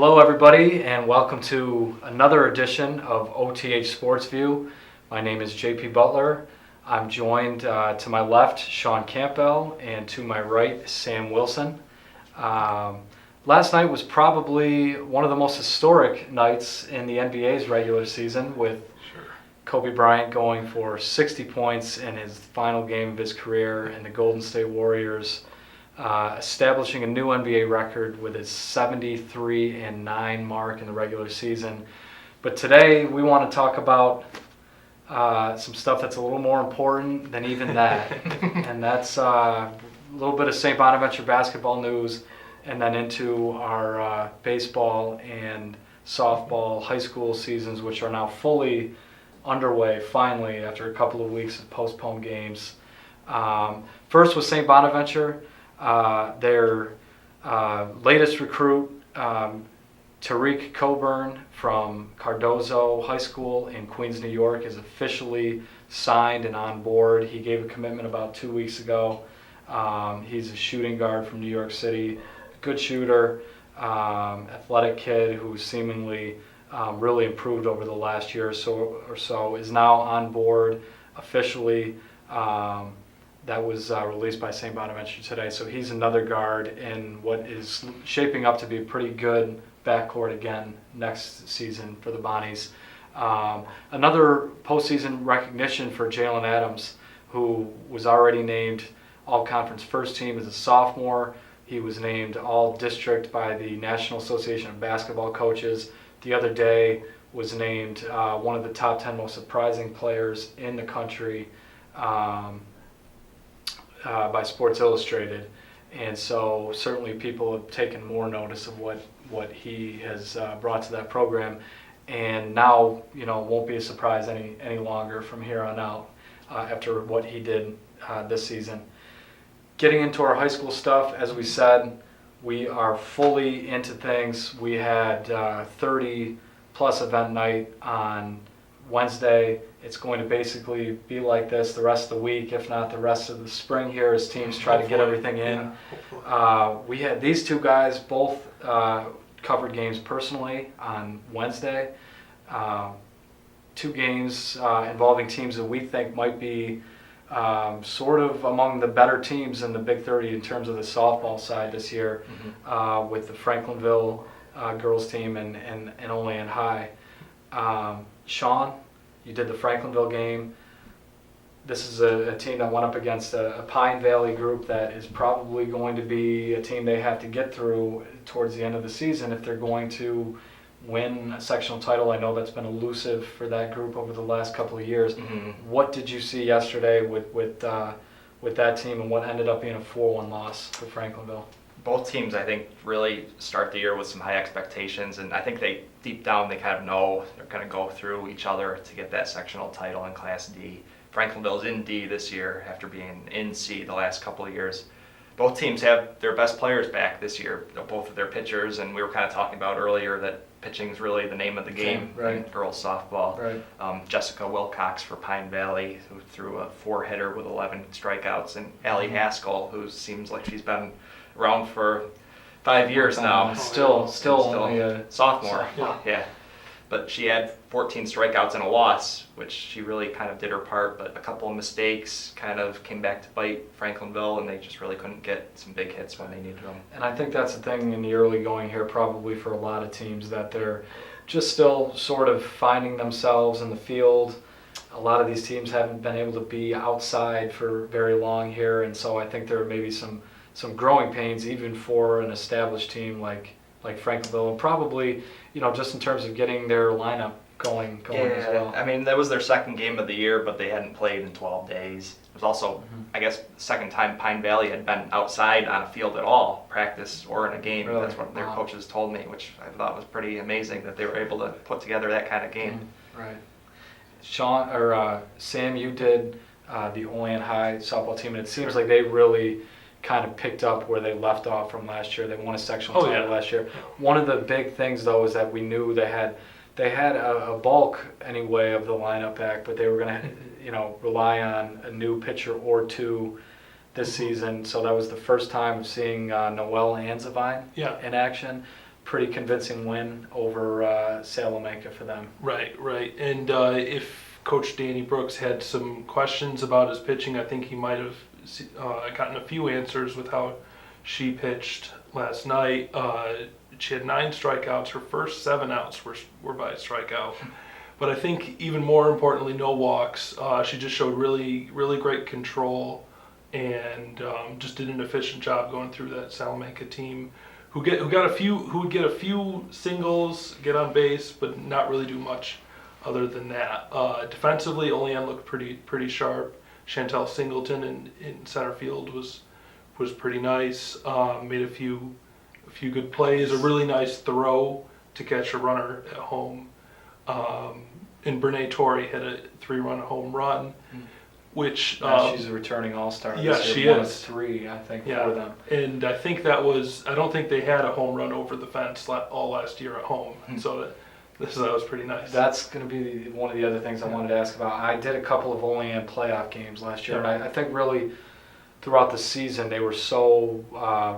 Hello everybody and welcome to another edition of OTH Sports View. My name is JP Butler. I'm joined to my left, Shawn Campbell, and to my right, Sam Wilson. Last night was probably one of the most historic nights in the NBA's regular season, with Kobe Bryant going for 60 points in his final game of his career, and the Golden State Warriors establishing a new NBA record with his 73-9 mark in the regular season. But today we want to talk about some stuff that's a little more important than even that, and that's a little bit of St. Bonaventure basketball news, and then into our baseball and softball high school seasons, which are now fully underway finally after a couple of weeks of postponed games. First was St. Bonaventure. Their latest recruit, Tariq Coburn from Cardozo High School in Queens, New York, is officially signed and on board. He gave a commitment about 2 weeks ago. He's a shooting guard from New York City, good shooter, athletic kid who seemingly really improved over the last year or so, is now on board officially. That was released by St. Bonaventure today. So he's another guard in what is shaping up to be a pretty good backcourt again next season for the Bonnies. Another postseason recognition for Jalen Adams, who was already named All-Conference First Team as a sophomore. He was named All-District by the National Association of Basketball Coaches. The other day was named one of the top 10 most surprising players in the country by Sports Illustrated, and so certainly people have taken more notice of what he has brought to that program, and now won't be a surprise any longer from here on out after what he did this season. Getting into our high school stuff, as we said, we are fully into things. We had 30 plus event night on Wednesday. It's going to basically be like this the rest of the week, if not the rest of the spring here, as teams try to get everything in. We had these two guys both covered games personally on Wednesday. 2 games involving teams that we think might be sort of among the better teams in the Big 30 in terms of the softball side this year, with the Franklinville girls team and Olean High. Shawn, you did the Franklinville game. This is a team that went up against a Pine Valley group that is probably going to be a team they have to get through towards the end of the season if they're going to win a sectional title. I know that's been elusive for that group over the last couple of years. What did you see yesterday with that team, and what ended up being a 4-1 loss to Franklinville? Both teams, I think, really start the year with some high expectations, and I think deep down they kind of know they're going to go through each other to get that sectional title in Class D. Franklinville's in D this year after being in C the last couple of years. Both teams have their best players back this year, both of their pitchers, and we were kind of talking about earlier that pitching is really the name of the game in girls softball. Right. Jessica Wilcox for Pine Valley, who threw a 4-hitter with 11 strikeouts, and Allie Haskell, who seems like she's been around for 5 years now. Still only a sophomore. Yeah. But she had 14 strikeouts and a loss, which she really kind of did her part, but a couple of mistakes kind of came back to bite Franklinville, and they just really couldn't get some big hits when they needed them. And I think that's the thing in the early going here, probably for a lot of teams, that they're just still sort of finding themselves in the field. A lot of these teams haven't been able to be outside for very long here, and so I think there may be some growing pains even for an established team like Franklinville, and probably just in terms of getting their lineup going as well. I mean, that was their second game of the year, but they hadn't played in 12 days. It was also, I guess, the second time Pine Valley had been outside on a field at all, practice or in a game. Really? That's what their coaches told me, which I thought was pretty amazing that they were able to put together that kind of game. Right. Shawn or Sam, you did the Olean High softball team, and it seems like they really kind of picked up where they left off from last year. They won a sectional title last year. One of the big things, though, is that we knew they had a bulk anyway of the lineup back, but they were going to rely on a new pitcher or two this season. So that was the first time of seeing Noelle Anzavine in action. pretty convincing win over Salamanca for them. Right. And if Coach Danny Brooks had some questions about his pitching, I think he might have gotten a few answers with how she pitched last night. She had 9 strikeouts. Her first 7 outs were by a strikeout. But I think even more importantly, no walks. She just showed really, really great control and just did an efficient job going through that Salamanca team, who would get a few singles, get on base, but not really do much other than that. Defensively, Olean looked pretty sharp. Chantel Singleton in center field was pretty nice. Made a few good plays. A really nice throw to catch a runner at home. And Brene Torrey hit a 3-run home run, which she's a returning all-star. Yeah, this year, she one is. of 3, I think, Yeah, for them. and I think I don't think they had a home run over the fence all last year at home, so that was pretty nice. That's going to be one of the other things I wanted to ask about. I did a couple of Olean playoff games last year, and I think really throughout the season they were so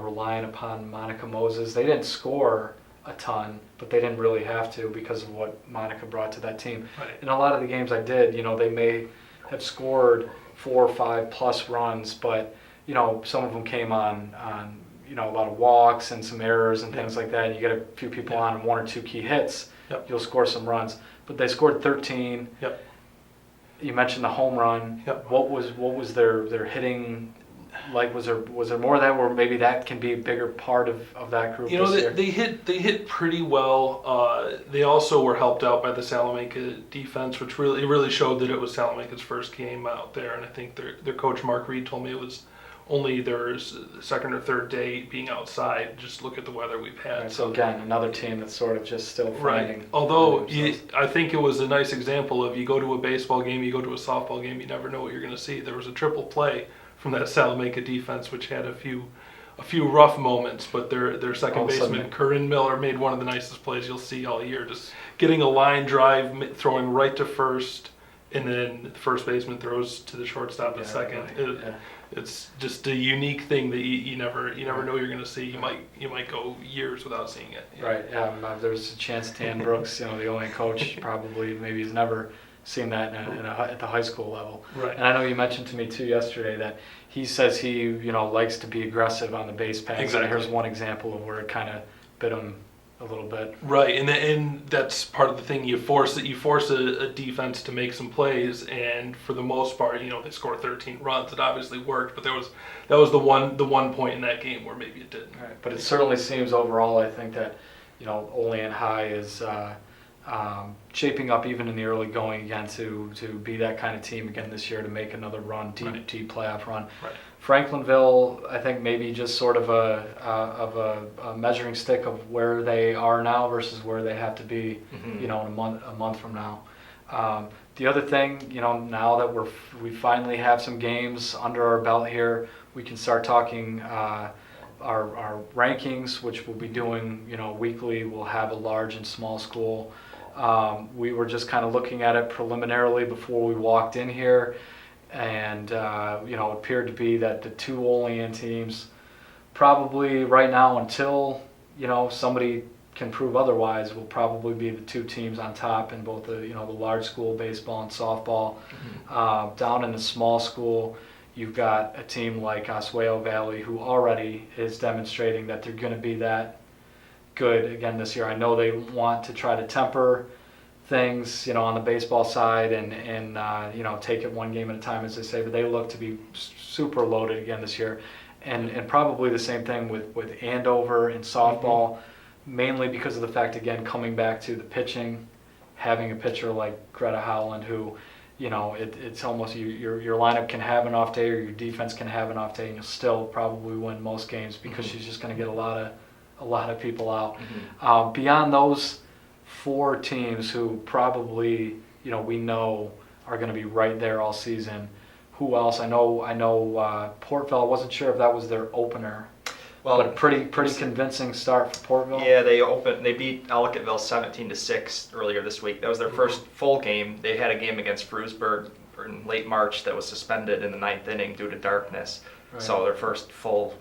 reliant upon Monica Moses. They didn't score a ton, but they didn't really have to because of what Monica brought to that team. Right. In a lot of the games I did, they may have scored 4 or 5 plus runs, but some of them came on a lot of walks and some errors and things like that. And you get a few people on 1 or 2 key hits, you'll score some runs. But they scored 13. Yep. You mentioned the home run. Yep. What was their hitting like? Was there more of that, where maybe that can be a bigger part of that group? They hit pretty well. They also were helped out by the Salamanca defense, which really showed that it was Salamanca's first game out there. And I think their coach Mark Reed told me it was only their second or third day being outside. Just look at the weather we've had. Right, so again, another team that's sort of just still finding. Right. Although I think it was a nice example of, you go to a baseball game, you go to a softball game, you never know what you're going to see. There was a triple play from that Salamanca defense, which had a few rough moments, but their second baseman Corinne Miller made one of the nicest plays you'll see all year, just getting a line drive, throwing right to first, and then the first baseman throws to the shortstop at second. Right. It's just a unique thing that you never know you're going to see. You might go years without seeing it. Right. There's a chance Dan Brooks, the only coach, probably maybe has never seen that at the high school level. Right. And I know you mentioned to me too yesterday that he says he likes to be aggressive on the base pass. Exactly. And here's one example of where it kind of bit him a little bit. Right, and that's part of the thing. You force a defense to make some plays, and for the most part, they score 13 runs. It obviously worked, but that was the one point in that game where maybe it didn't. Right. But it certainly seems overall, I think that Olean High is shaping up even in the early going again to be that kind of team again this year, to make another run, deep playoff run. Right. Franklinville, I think maybe just sort of a measuring stick of where they are now versus where they have to be, in a month from now. The other thing, now that we finally have some games under our belt here, we can start talking our rankings, which we'll be doing, weekly. We'll have a large and small school. We were just kind of looking at it preliminarily before we walked in here. And, it appeared to be that the 2 Olean teams probably right now, until, somebody can prove otherwise, will probably be the 2 teams on top in both the, the large school baseball and softball. Down in the small school, you've got a team like Oswego Valley, who already is demonstrating that they're going to be that good again this year. I know they want to try to temper things, on the baseball side and take it one game at a time, as they say, but they look to be super loaded again this year. And probably the same thing with Andover in softball, mainly because of the fact, again, coming back to the pitching, having a pitcher like Greta Howland, who, it's almost your lineup can have an off day or your defense can have an off day, and you'll still probably win most games because she's just going to get a lot of people out. Beyond those 4 teams who probably, we know are going to be right there all season. Who else? I know Portville. I wasn't sure if that was their opener. Well, but a pretty convincing start for Portville. Yeah, they beat Ellicottville 17-6 earlier this week. That was their first full game. They had a game against Frewsburg in late March that was suspended in the 9th inning due to darkness. Right. So their first full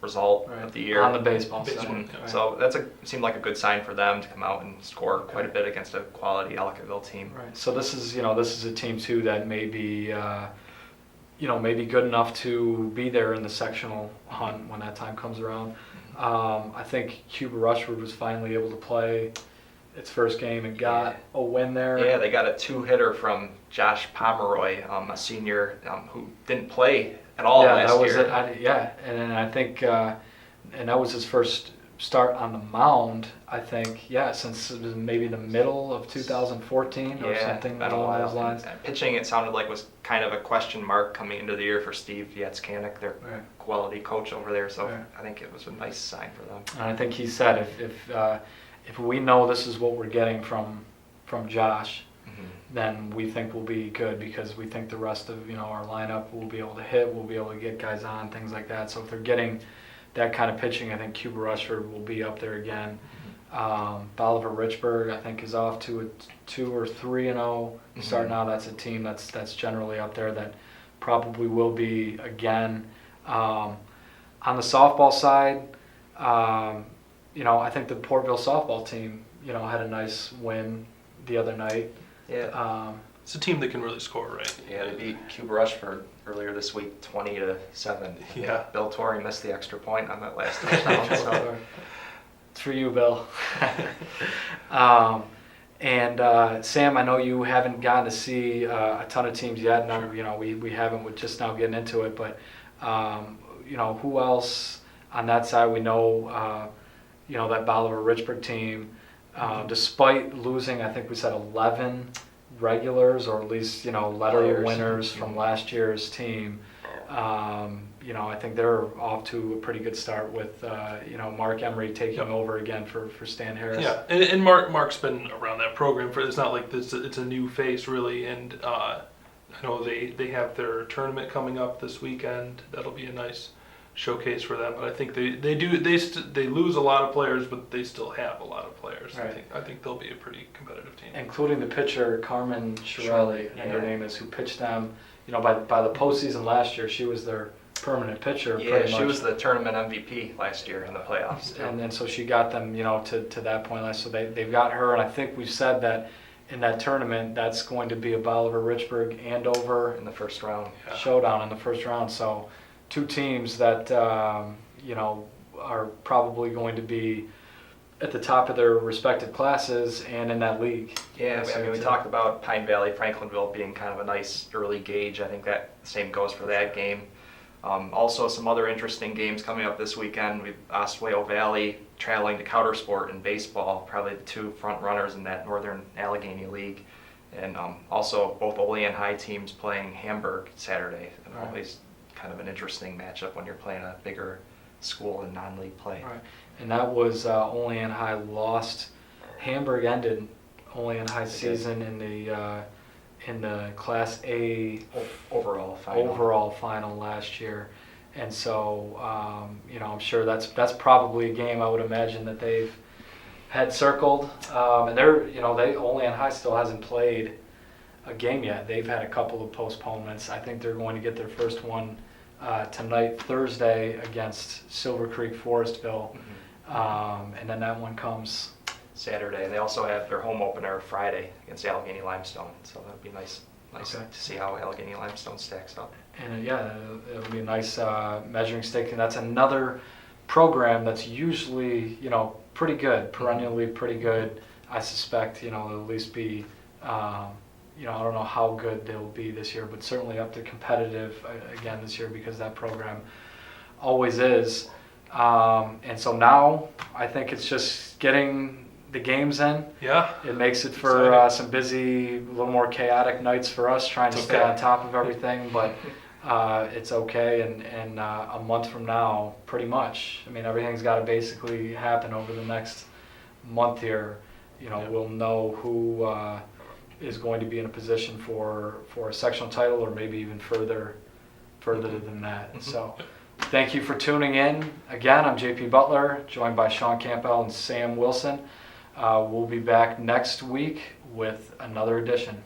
result Right. of the year. On the baseball Baseball. side. Mhm. Right. So seemed like a good sign for them to come out and score quite a bit against a quality Ellicottville team. Right. So this is a team too that may be maybe good enough to be there in the sectional hunt when that time comes around. I think Cuba Rushford was finally able to play its first game and got a win there. Yeah, they got a 2-hitter from Josh Pomeroy, a senior who didn't play at all last that was year. it. And then I think, and that was his first start on the mound. I think, since it was maybe the middle of 2014 or something been a along while. those lines. And pitching, it sounded like was kind of a question mark coming into the year for Steve Yatzkanik, their Right. quality coach over there. So Right. I think it was a nice sign for them. And I think he said if we know this is what we're getting from Josh, then we think we'll be good because we think the rest of our lineup will be able to hit, we'll be able to get guys on, things like that. So if they're getting that kind of pitching, I think Cuba Rushford will be up there again. Bolivar Richburg, I think, is off to a 2 or 3-0 start now. That's a team that's generally up there that probably will be again. On the softball side, I think the Portville softball team, had a nice win the other night. Yeah. It's a team that can really score, right? Yeah, they beat Cuba Rushford earlier this week, 20-7. Yeah. Bill Torrey missed the extra point on that last touchdown. So. It's for you, Bill. Sam, I know you haven't gotten to see a ton of teams yet. And we haven't. We're just now getting into it. But who else on that side? We know that Bolivar Richburg team, despite losing, I think we said 11 regulars, or at least letter Players. winners from last year's team. I think they're off to a pretty good start with Mark Emery taking over again for Stan Harris. Yeah, and Mark's been around that program for. It's not like this. It's a new face really, and I know they have their tournament coming up this weekend. That'll be a nice showcase for them. But I think they lose a lot of players, but they still have a lot of players. Right. I think they'll be a pretty competitive team. Including the pitcher Carmen Shirelli, I think her name is, who pitched them. By the postseason last year, she was their permanent pitcher. Yeah, pretty she much. was the tournament MVP last year in the playoffs. And so she got them, to that point last. So they've got her, and I think we've said that in that tournament, that's going to be a Bolivar Richburg Andover in the first round. showdown in the first round. So two teams that are probably going to be at the top of their respective classes and in that league. Yeah, we talked about Pine Valley, Franklinville being kind of a nice early gauge. I think that same goes for that game. Also, some other interesting games coming up this weekend. We've Oswego Valley traveling to Coudersport in baseball, probably the two front runners in that Northern Allegheny League. And also both Olean High teams playing Hamburg Saturday. And always kind of an interesting matchup when you're playing a bigger school in non-league play. Right. And that was Olean High lost. Hamburg ended Olean High season in the Class A overall final last year, and so I'm sure that's probably a game I would imagine that they've had circled, and Olean High still hasn't played a game yet. They've had a couple of postponements. I think they're going to get their first one tonight, Thursday, against Silver Creek Forestville. And then that one comes Saturday. And they also have their home opener Friday against Allegheny Limestone. So that'd be nice Okay. to see how Allegheny Limestone stacks up. and it'll be a nice measuring stick. And that's another program that's usually pretty good, perennially pretty good. I suspect they'll at least be I don't know how good they'll be this year, but certainly up to competitive again this year, because that program always is. And so now I think it's just getting the games in. Yeah. It makes it for some busy, a little more chaotic nights for us trying to stay on top of everything, but it's okay. And a month from now, pretty much, everything's got to basically happen over the next month here. We'll know who is going to be in a position for a sectional title, or maybe even further than that. So thank you for tuning in. Again, I'm JP Butler, joined by Shawn Campbell and Sam Wilson. We'll be back next week with another edition.